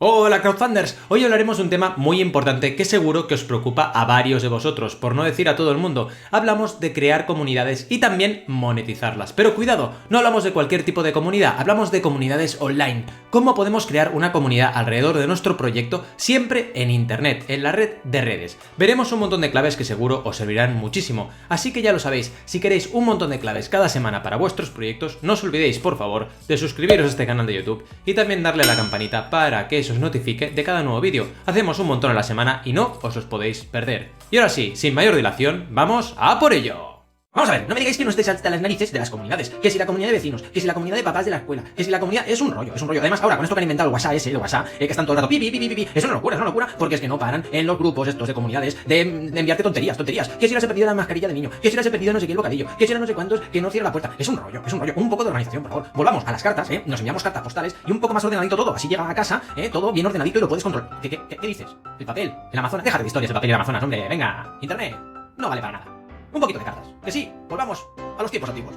Hola crowdfunders, hoy hablaremos de un tema muy importante que seguro que os preocupa a varios de vosotros, por no decir a todo el mundo. Hablamos de crear comunidades y también monetizarlas. Pero cuidado, no hablamos de cualquier tipo de comunidad, hablamos de comunidades online. ¿Cómo podemos crear una comunidad alrededor de nuestro proyecto siempre en internet, en la red de redes? Veremos un montón de claves que seguro os servirán muchísimo. Así que ya lo sabéis, si queréis un montón de claves cada semana para vuestros proyectos, no os olvidéis por favor de suscribiros a este canal de YouTube y también darle a la campanita para que os notifique de cada nuevo vídeo. Hacemos un montón a la semana y no os los podéis perder. Y ahora sí, sin mayor dilación, ¡vamos a por ello! Vamos a ver, no me digáis que no estéis hasta las narices de las comunidades, que si la comunidad de vecinos, que si la comunidad de papás de la escuela, que si la comunidad es un rollo. Además, ahora con esto que han inventado el WhatsApp el WhatsApp, que están todo el rato pi, eso es una locura, porque es que no paran en los grupos estos de comunidades de enviarte tonterías, que si ahora se ha perdido la mascarilla de niño, que si ahora se ha perdido no sé qué el bocadillo, que si ahora no sé cuántos, que no cierra la puerta. Es un rollo, un poco de organización, por favor. Volvamos a las cartas, nos enviamos cartas postales y un poco más ordenadito todo, así llega a casa, todo bien ordenadito y lo puedes controlar. ¿Qué dices? El papel, el Amazonas, déjate de historias el papel y el Amazonas, hombre, venga, internet, no vale para nada. Un poquito de cartas. Que sí, volvamos a los tiempos antiguos.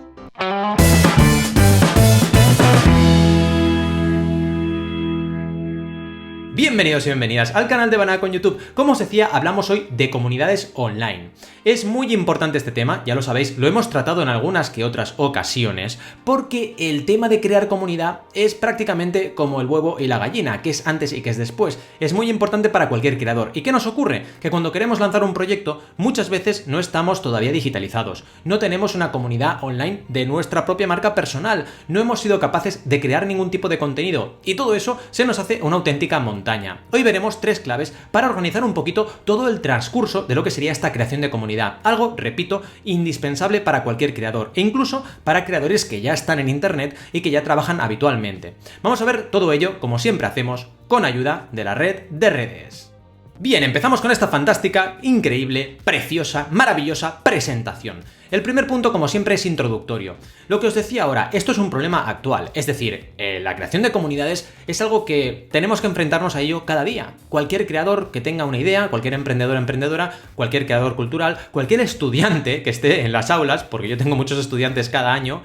Bienvenidos y bienvenidas al canal de Banaco en YouTube. Como os decía, hablamos hoy de comunidades online. Es muy importante este tema, ya lo sabéis, lo hemos tratado en algunas que otras ocasiones, porque el tema de crear comunidad es prácticamente como el huevo y la gallina, que es antes y que es después. Es muy importante para cualquier creador. ¿Y qué nos ocurre? Que cuando queremos lanzar un proyecto, muchas veces no estamos todavía digitalizados. No tenemos una comunidad online de nuestra propia marca personal. No hemos sido capaces de crear ningún tipo de contenido. Y todo eso se nos hace una auténtica montaña. Hoy veremos 3 claves para organizar un poquito todo el transcurso de lo que sería esta creación de comunidad. Algo, repito, indispensable para cualquier creador e incluso para creadores que ya están en internet y que ya trabajan habitualmente. Vamos a ver todo ello, como siempre hacemos, con ayuda de la red de redes. Bien, empezamos con esta fantástica, increíble, preciosa, maravillosa presentación. El primer punto, como siempre, es introductorio. Lo que os decía ahora, esto es un problema actual, es decir, la creación de comunidades es algo que tenemos que enfrentarnos a ello cada día. Cualquier creador que tenga una idea, cualquier emprendedor o emprendedora, cualquier creador cultural, cualquier estudiante que esté en las aulas, porque yo tengo muchos estudiantes cada año,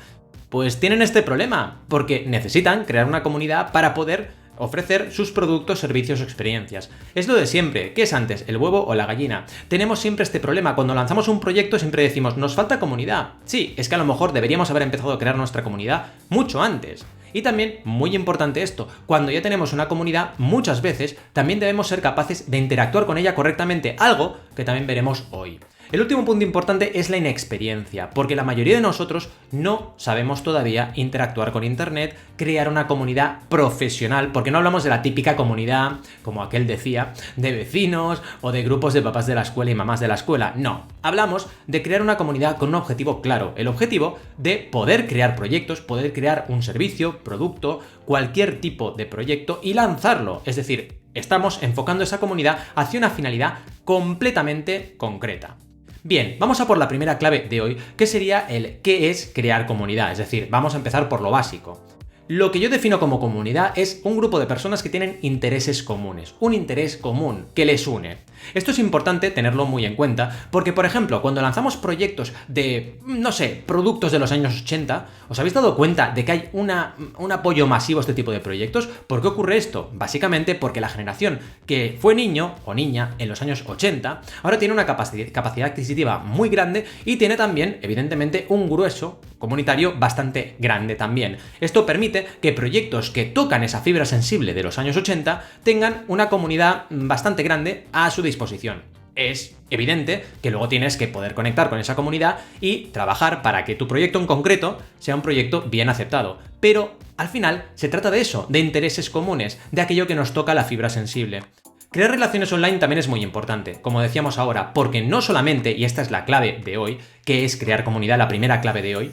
pues tienen este problema, porque necesitan crear una comunidad para poder ofrecer sus productos, servicios o experiencias. Es lo de siempre, ¿qué es antes, el huevo o la gallina? Tenemos siempre este problema, cuando lanzamos un proyecto siempre decimos, nos falta comunidad. Sí, es que a lo mejor deberíamos haber empezado a crear nuestra comunidad mucho antes. Y también, muy importante esto, cuando ya tenemos una comunidad, muchas veces también debemos ser capaces de interactuar con ella correctamente, algo que también veremos hoy. El último punto importante es la inexperiencia, porque la mayoría de nosotros no sabemos todavía interactuar con internet, crear una comunidad profesional, porque no hablamos de la típica comunidad, como aquel decía, de vecinos o de grupos de papás de la escuela y mamás de la escuela. No, hablamos de crear una comunidad con un objetivo claro, el objetivo de poder crear proyectos, poder crear un servicio, producto, cualquier tipo de proyecto y lanzarlo. Es decir, estamos enfocando esa comunidad hacia una finalidad completamente concreta. Bien, vamos a por la primera clave de hoy, que sería el qué es crear comunidad, es decir, vamos a empezar por lo básico. Lo que yo defino como comunidad es un grupo de personas que tienen intereses comunes, un interés común que les une. Esto es importante tenerlo muy en cuenta porque, por ejemplo, cuando lanzamos proyectos de, no sé, productos de los años 80, ¿os habéis dado cuenta de que hay un apoyo masivo a este tipo de proyectos? ¿Por qué ocurre esto? Básicamente porque la generación que fue niño o niña en los años 80 ahora tiene una capacidad adquisitiva muy grande y tiene también, evidentemente, un grueso comunitario bastante grande también. Esto permite que proyectos que tocan esa fibra sensible de los años 80 tengan una comunidad bastante grande a su disposición. Es evidente que luego tienes que poder conectar con esa comunidad y trabajar para que tu proyecto en concreto sea un proyecto bien aceptado. Pero al final se trata de eso, de intereses comunes, de aquello que nos toca la fibra sensible. Crear relaciones online también es muy importante, como decíamos ahora, porque no solamente, y esta es la clave de hoy, que es crear comunidad, la primera clave de hoy,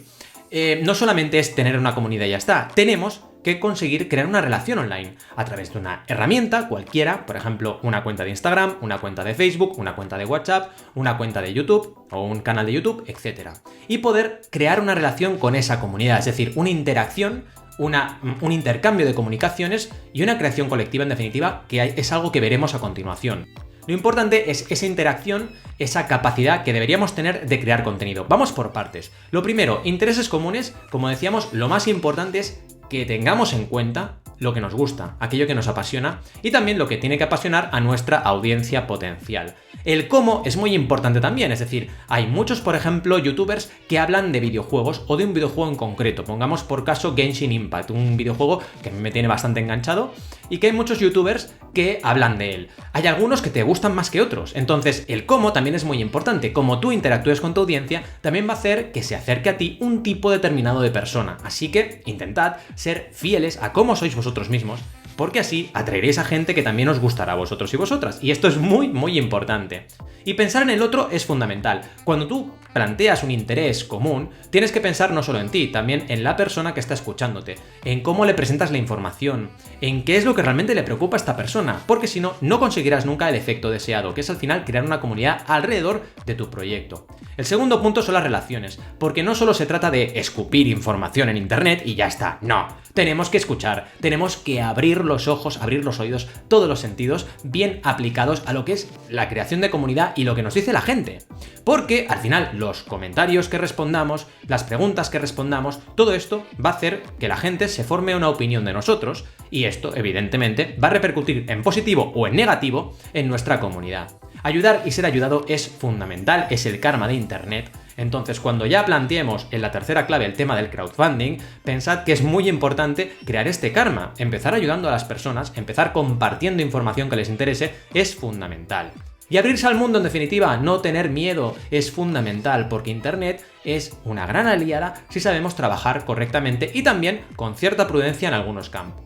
no solamente es tener una comunidad y ya está, tenemos que conseguir crear una relación online a través de una herramienta cualquiera, por ejemplo, una cuenta de Instagram, una cuenta de Facebook, una cuenta de WhatsApp, una cuenta de YouTube o un canal de YouTube, etc. Y poder crear una relación con esa comunidad, es decir, una interacción, un intercambio de comunicaciones y una creación colectiva, en definitiva, que es algo que veremos a continuación. Lo importante es esa interacción, esa capacidad que deberíamos tener de crear contenido. Vamos por partes. Lo primero, intereses comunes. Como decíamos, lo más importante es que tengamos en cuenta lo que nos gusta, aquello que nos apasiona y también lo que tiene que apasionar a nuestra audiencia potencial. El cómo es muy importante también, es decir, hay muchos, por ejemplo, youtubers que hablan de videojuegos o de un videojuego en concreto. Pongamos por caso Genshin Impact, un videojuego que a mí me tiene bastante enganchado y que hay muchos youtubers que hablan de él. Hay algunos que te gustan más que otros, entonces el cómo también es muy importante. Como tú interactúes con tu audiencia, también va a hacer que se acerque a ti un tipo determinado de persona. Así que intentad ser fieles a cómo sois vosotros mismos, porque así atraeréis a gente que también os gustará a vosotros y vosotras. Y esto es muy, muy importante. Y pensar en el otro es fundamental. Cuando tú planteas un interés común, tienes que pensar no solo en ti, también en la persona que está escuchándote, en cómo le presentas la información, en qué es lo que realmente le preocupa a esta persona, porque si no, no conseguirás nunca el efecto deseado, que es al final crear una comunidad alrededor de tu proyecto. El segundo punto son las relaciones, porque no solo se trata de escupir información en internet y ya está, no. Tenemos que escuchar, tenemos que abrir los ojos, abrir los oídos, todos los sentidos bien aplicados a lo que es la creación de comunidad y lo que nos dice la gente. Porque al final los comentarios que respondamos, las preguntas que respondamos, todo esto va a hacer que la gente se forme una opinión de nosotros y esto evidentemente va a repercutir en positivo o en negativo en nuestra comunidad. Ayudar y ser ayudado es fundamental, es el karma de internet. Entonces, cuando ya planteemos en la tercera clave el tema del crowdfunding, pensad que es muy importante crear este karma. Empezar ayudando a las personas, empezar compartiendo información que les interese, es fundamental. Y abrirse al mundo, en definitiva, no tener miedo, es fundamental, porque Internet es una gran aliada si sabemos trabajar correctamente y también con cierta prudencia en algunos campos.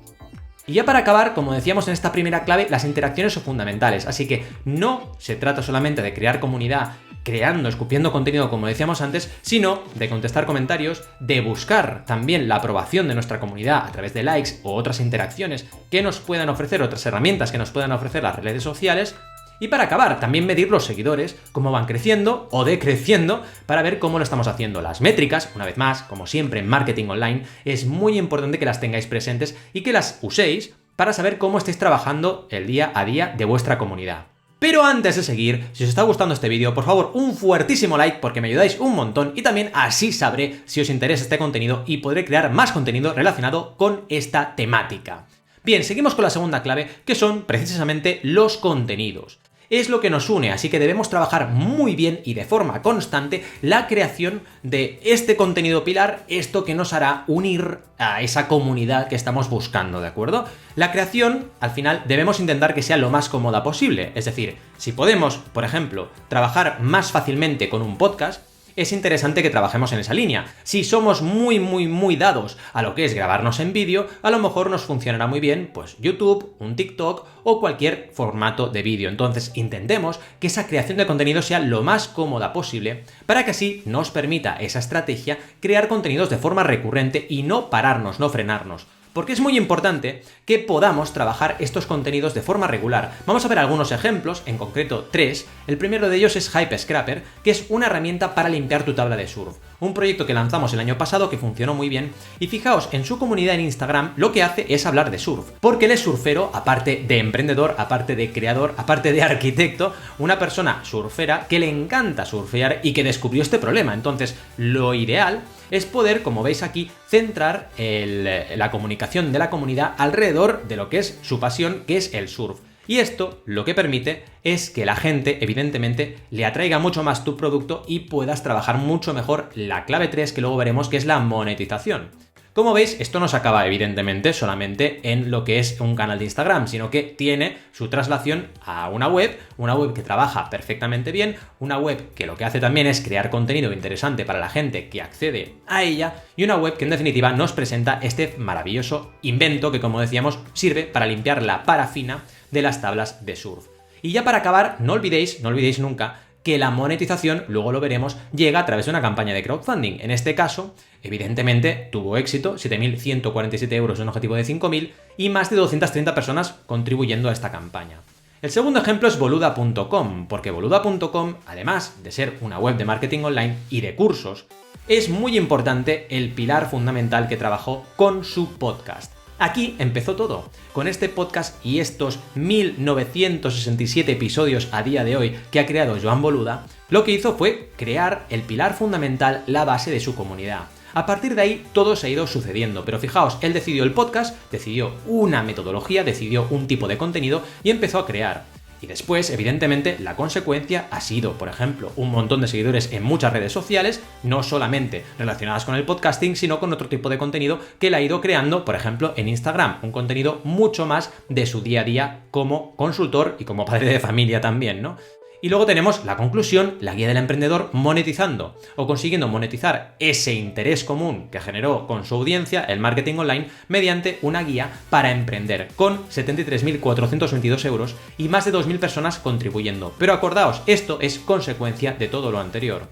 Y ya para acabar, como decíamos en esta primera clave, las interacciones son fundamentales, así que no se trata solamente de crear comunidad creando, escupiendo contenido como decíamos antes, sino de contestar comentarios, de buscar también la aprobación de nuestra comunidad a través de likes o otras interacciones que nos puedan ofrecer, otras herramientas que nos puedan ofrecer las redes sociales. Y para acabar, también medir los seguidores, cómo van creciendo o decreciendo, para ver cómo lo estamos haciendo. Las métricas, una vez más, como siempre en marketing online, es muy importante que las tengáis presentes y que las uséis para saber cómo estáis trabajando el día a día de vuestra comunidad. Pero antes de seguir, si os está gustando este vídeo, por favor, un fuertísimo like porque me ayudáis un montón y también así sabré si os interesa este contenido y podré crear más contenido relacionado con esta temática. Bien, seguimos con la segunda clave, que son precisamente los contenidos. Es lo que nos une, así que debemos trabajar muy bien y de forma constante la creación de este contenido pilar, esto que nos hará unir a esa comunidad que estamos buscando, ¿de acuerdo? La creación, al final, debemos intentar que sea lo más cómoda posible, es decir, si podemos, por ejemplo, trabajar más fácilmente con un podcast, es interesante que trabajemos en esa línea. Si somos muy dados a lo que es grabarnos en vídeo, a lo mejor nos funcionará muy bien pues YouTube, un TikTok o cualquier formato de vídeo. Entonces intentemos que esa creación de contenido sea lo más cómoda posible para que así nos permita esa estrategia crear contenidos de forma recurrente y no pararnos, no frenarnos. Porque es muy importante que podamos trabajar estos contenidos de forma regular. Vamos a ver algunos ejemplos, en concreto 3. El primero de ellos es Hypescraper, que es una herramienta para limpiar tu tabla de surf. Un proyecto que lanzamos el año pasado que funcionó muy bien. Y fijaos, en su comunidad en Instagram lo que hace es hablar de surf. Porque él es surfero, aparte de emprendedor, aparte de creador, aparte de arquitecto, una persona surfera que le encanta surfear y que descubrió este problema. Entonces, lo ideal es poder, como veis aquí, centrar la comunicación de la comunidad alrededor de lo que es su pasión, que es el surf. Y esto lo que permite es que la gente, evidentemente, le atraiga mucho más tu producto y puedas trabajar mucho mejor la clave 3 que luego veremos, que es la monetización. Como veis, esto no se acaba evidentemente solamente en lo que es un canal de Instagram, sino que tiene su traslación a una web que trabaja perfectamente bien, una web que lo que hace también es crear contenido interesante para la gente que accede a ella y una web que en definitiva nos presenta este maravilloso invento que, como decíamos, sirve para limpiar la parafina de las tablas de surf. Y ya para acabar, no olvidéis nunca que la monetización, luego lo veremos, llega a través de una campaña de crowdfunding. En este caso, evidentemente, tuvo éxito, 7.147 euros de un objetivo de 5.000 y más de 230 personas contribuyendo a esta campaña. El segundo ejemplo es Boluda.com, porque Boluda.com, además de ser una web de marketing online y de cursos, es muy importante el pilar fundamental que trabajó con su podcast. Aquí empezó todo, con este podcast y estos 1967 episodios a día de hoy que ha creado Joan Boluda. Lo que hizo fue crear el pilar fundamental, la base de su comunidad. A partir de ahí todo se ha ido sucediendo, pero fijaos, él decidió el podcast, decidió una metodología, decidió un tipo de contenido y empezó a crear. Y después, evidentemente, la consecuencia ha sido, por ejemplo, un montón de seguidores en muchas redes sociales, no solamente relacionadas con el podcasting, sino con otro tipo de contenido que él ha ido creando, por ejemplo, en Instagram, un contenido mucho más de su día a día como consultor y como padre de familia también, ¿no? Y luego tenemos la conclusión, la guía del emprendedor monetizando o consiguiendo monetizar ese interés común que generó con su audiencia, el marketing online, mediante una guía para emprender con 73.422 euros y más de 2.000 personas contribuyendo. Pero acordaos, esto es consecuencia de todo lo anterior.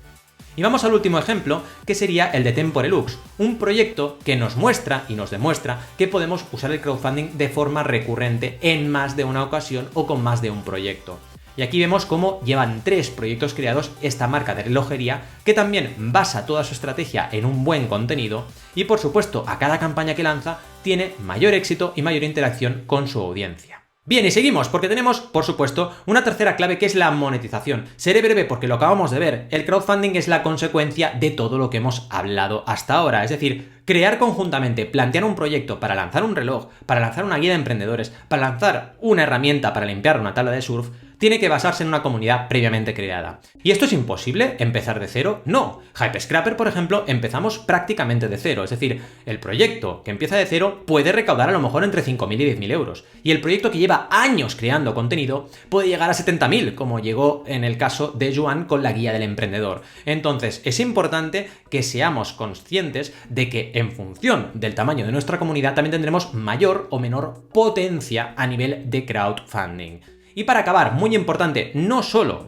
Y vamos al último ejemplo, que sería el de Temporelux, un proyecto que nos muestra y nos demuestra que podemos usar el crowdfunding de forma recurrente en más de una ocasión o con más de un proyecto. Y aquí vemos cómo llevan 3 proyectos creados esta marca de relojería que también basa toda su estrategia en un buen contenido y por supuesto a cada campaña que lanza tiene mayor éxito y mayor interacción con su audiencia. Bien, y seguimos porque tenemos, por supuesto, una tercera clave que es la monetización. Seré breve porque lo acabamos de ver. El crowdfunding es la consecuencia de todo lo que hemos hablado hasta ahora. Es decir, crear conjuntamente, plantear un proyecto para lanzar un reloj, para lanzar una guía de emprendedores, para lanzar una herramienta para limpiar una tabla de surf, tiene que basarse en una comunidad previamente creada. ¿Y esto es imposible? ¿Empezar de cero? No. Hypescraper, por ejemplo, empezamos prácticamente de cero. Es decir, el proyecto que empieza de cero puede recaudar a lo mejor entre 5.000 y 10.000 euros. Y el proyecto que lleva años creando contenido puede llegar a 70.000, como llegó en el caso de Joan con la guía del emprendedor. Entonces, es importante que seamos conscientes de que en función del tamaño de nuestra comunidad también tendremos mayor o menor potencia a nivel de crowdfunding. Y para acabar, muy importante, no solo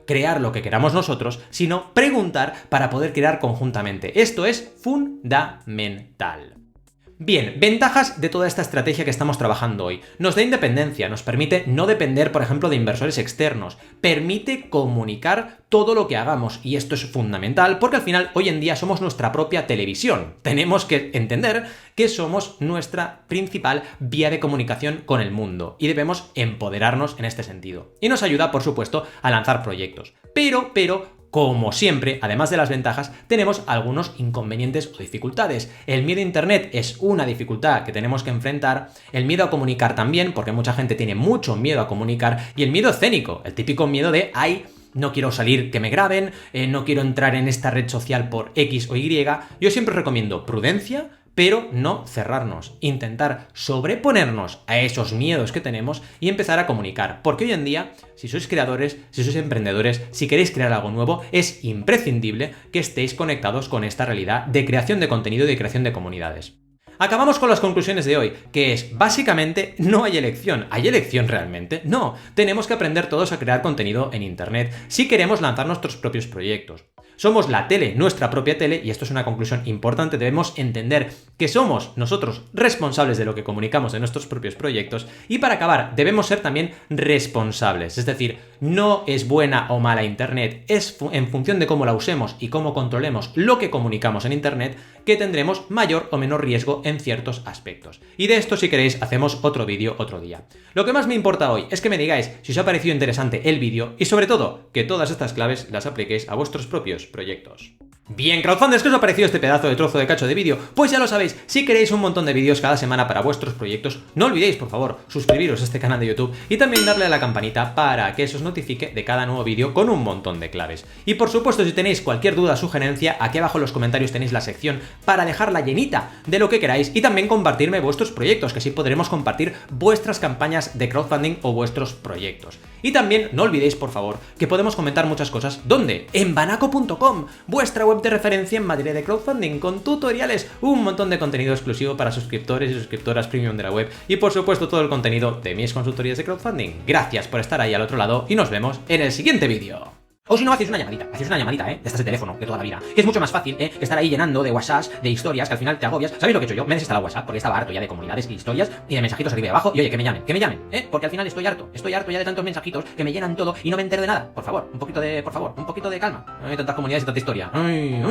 crear lo que queramos nosotros, sino preguntar para poder crear conjuntamente. Esto es fundamental. Bien, ventajas de toda esta estrategia que estamos trabajando hoy. Nos da independencia, nos permite no depender, por ejemplo, de inversores externos, permite comunicar todo lo que hagamos y esto es fundamental porque al final hoy en día somos nuestra propia televisión. Tenemos que entender que somos nuestra principal vía de comunicación con el mundo y debemos empoderarnos en este sentido. Y nos ayuda, por supuesto, a lanzar proyectos. Pero, como siempre, además de las ventajas, tenemos algunos inconvenientes o dificultades. El miedo a Internet es una dificultad que tenemos que enfrentar, el miedo a comunicar también, porque mucha gente tiene mucho miedo a comunicar, y el miedo escénico, el típico miedo de ¡ay! No quiero salir que me graben, no quiero entrar en esta red social por X o Y. Yo siempre recomiendo prudencia, pero no cerrarnos, intentar sobreponernos a esos miedos que tenemos y empezar a comunicar. Porque hoy en día, si sois creadores, si sois emprendedores, si queréis crear algo nuevo, es imprescindible que estéis conectados con esta realidad de creación de contenido y de creación de comunidades. Acabamos con las conclusiones de hoy, que es, básicamente, no hay elección. ¿Hay elección realmente? No, tenemos que aprender todos a crear contenido en Internet si queremos lanzar nuestros propios proyectos. Somos la tele, nuestra propia tele, y esto es una conclusión importante, debemos entender que somos nosotros responsables de lo que comunicamos en nuestros propios proyectos, y para acabar, debemos ser también responsables, es decir, no es buena o mala Internet, es en función de cómo la usemos y cómo controlemos lo que comunicamos en Internet que tendremos mayor o menor riesgo en ciertos aspectos. Y de esto, si queréis, hacemos otro vídeo otro día. Lo que más me importa hoy es que me digáis si os ha parecido interesante el vídeo y sobre todo, que todas estas claves las apliquéis a vuestros propios proyectos. Bien, crowdfunders, ¿qué os ha parecido este pedazo de trozo de cacho de vídeo? Pues ya lo sabéis, si queréis un montón de vídeos cada semana para vuestros proyectos, no olvidéis, por favor, suscribiros a este canal de YouTube y también darle a la campanita para que eso os notifique de cada nuevo vídeo con un montón de claves. Y por supuesto, si tenéis cualquier duda o sugerencia, aquí abajo en los comentarios tenéis la sección para dejarla llenita de lo que queráis y también compartirme vuestros proyectos, que así podremos compartir vuestras campañas de crowdfunding o vuestros proyectos. Y también no olvidéis, por favor, que podemos comentar muchas cosas. ¿Dónde? En banaco.com, vuestra web de referencia en materia de crowdfunding, con tutoriales, un montón de contenido exclusivo para suscriptores y suscriptoras premium de la web y por supuesto todo el contenido de mis consultorías de crowdfunding. Gracias por estar ahí al otro lado y nos vemos en el siguiente vídeo. O si no, hacéis una llamadita, de estas de teléfono, de toda la vida. Que es mucho más fácil, que estar ahí llenando de WhatsApps, de historias, que al final te agobias. ¿Sabéis lo que he hecho yo? Me he desinstalado WhatsApp porque estaba harto ya de comunidades y historias y de mensajitos arriba y abajo. Y oye, que me llamen, porque al final estoy harto ya de tantos mensajitos que me llenan todo y no me entero de nada. Por favor, un poquito de calma. No hay tantas comunidades y tanta historia. Ay.